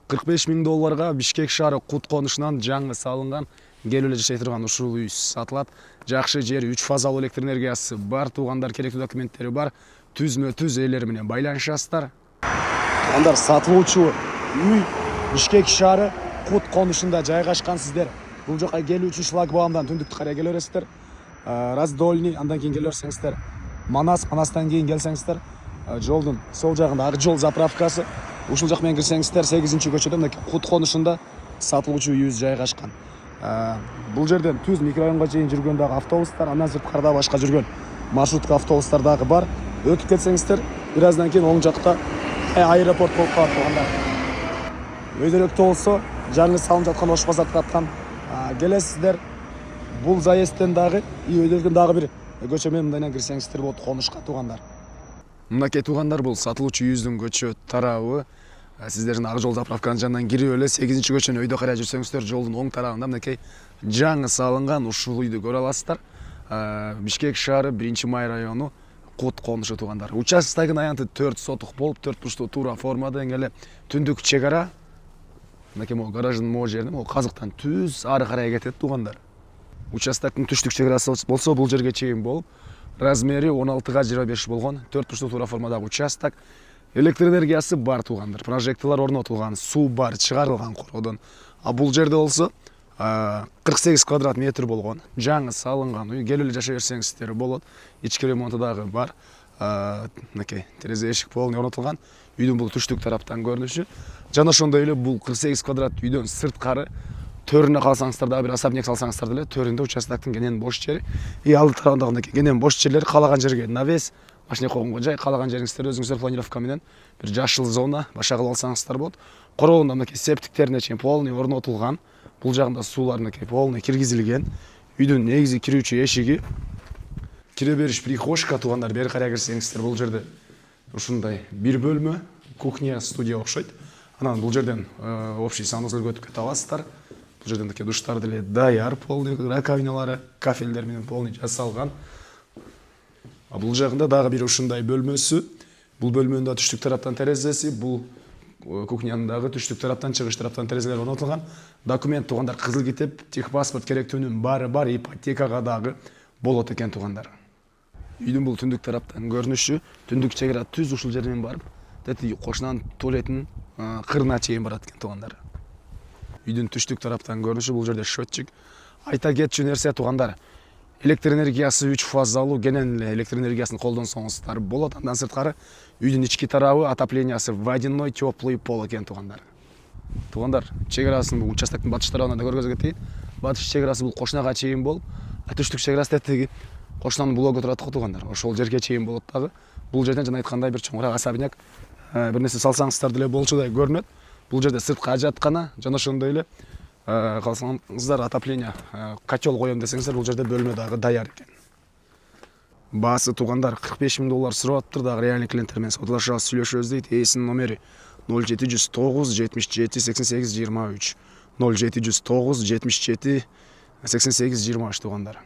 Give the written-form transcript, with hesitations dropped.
$45.000 Бишкек шаары Кут конушунан жаңы салынган, келип эле жашай турган ушул үй сатылат. Жакшы жери, 3 фазалуу электр энергиясы бар, туугандар керектүү документтери бар. Түзмө-түз ээлери менен байланышасыздар. Туугандар, сатылуучу үй Бишкек шаары Кут конушунда жайгашкан сиздер. Бул жака келүү үчүн шлагбаумдан түндүктү карай келе бересиздер. Раздольный, андан кийин келе берсеңиздер. Манастан кийин келсеңиздер, жолдун сол жагында ак жол заправкасы. Ушул жак менен кирсеңиздер, 8-көчөдө мынакей Кут конушунда сатылуучу үйүбүз жайгашкан. Бул жерден түз микрорайонго чейин жүргөн дагы автобустар, андан сырткарда башка жүргөн маршрутка автобустар дагы бар. Өтүп кетсеңиздер, бир аздан кийин оң жакта аэропорт болуп калат туугандар. Өйдөлөктө болсо, жаңы салынып жаткан Ош базар тараптан келесиздер. Бул заездден дагы, өйдөлгөн дагы бир көчө менен мындайдан кирсеңиздер болот конушка туугандар. Мынакей туугандар, бул сатылуучу үйүбүздүн көчө тарабы. Сиздердин ак жол заправканын жанынан кирип эле 8-көчөнү өйдө карай жүрсөңүздөр, жолдун оң тарабында мынакей жаңы салынган ушул үйдү көрө аласыздар. Бишкек шаары 1-Май району Кут конушу туугандар. Участогун аянты 4 сотук болуп, 4 бурчтуу туура формада эңеле түндүк чек ара. Мынакей могу гараждын могу жерине, могу казыктан түз ары карай кетет туугандар. Участоктун түштүк чек арасы болсо бул жерге чейин болуп, размери 16-25 болгон, 4 бурчтуу туура формадагы участок. Электр энергиясы бар туугандар, прожекторлор орнотулган, суу бар, чыгарылган кородон. Бул жерде болсо 48 квадрат метр болгон, жаңы салынган үй, келип эле жашай берсеңиздер болот. Ички ремонту дагы бар. Мынакей терезе эшик полный орнотулган. Үйдүн бул түштүк тараптан көрүнүшү. Жана ошондой эле бул 48 квадрат үйдөн сырткары төрүнө калсаңыздар дагы бир асабнек салсаңыздар деле, төрүндө участоктун кенен бош жери. Алды тарабындагы мынакей кенен бош жерлер каалаган жерге навес, машина койгонго жай, каалаган жериңиздер өзүңүздөр планировка менен бир жашыл зона баша кылып алсаңыздар болот. Короодо мынакей септиктерине чейин полный орнотулган. Бул жагында суулар мынакей полный киргизилген. Үйдүн негизи кирүүчү эшиги, кире бериш прихожка туугандар. Бери карай кирсеңиздер, бул жерде ушундай бир бөлмө, кухня, студия окшойт. Анан бул жерден общий санузелге өтүп кете аласыздар. Бул жерден мынакей душтар деле даяр, полный раковиналары, кафелдер менен полный жасалган. Бул жагында дагы бир ушундай бөлмөсү. Бул бөлмөнүн да түштүк тараптан терезеси, бул кухнянын дагы түштүк тараптан, чыгыш тараптан терезелер орнотулган. Документ туугандар, кызыл китеп, техпаспорт керектүүнүн баары бар, ипотекага дагы болот экен туугандар. Үйдүн бул түндүк тараптан көрүнүшү, түндүк чек ара түз ушул жерден барып, тети кошунанын туалетинин кырына чейин барат экен туугандар. Үйдүн түштүк тараптан көрүнүшү, бул жерде счетчик. Айта кетчү нерсе туугандар, электр энергиясы 3 фазалуу, кенен эле электр энергиясын колдонсоңуздар болот. Андан сырткары үйдүн ички тарабы отоплениясы водяной теплый пол экен туугандар. Туугандар, чек арасын бул участоктун батыш тарабына да көргөзө кетейин. Батыш чек арасы бул кошунага чейин болуп, түштүк чек арасы тетиги кошунанын блогу турат го туугандар. Ошол жерге чейин болот дагы. Бул жерден жана айткандай бир чоңураак особняк, бир нерсе салсаңыздар деле болчудай көрүнөт. Бул жерде сырткы ажаткана, жана ошондой эле калсаңыздар отопление, котел коем десеңиздер, бул жерде бөлмө дагы даяр экен. Баасы туугандар $45.000 сурап атыптыр, дагы реальный клиенттер менен саудалашабыз, сүйлөшөбүз дейт. Ээсинин номери 0709 77 88 23, 0709 77 88 23 туугандар.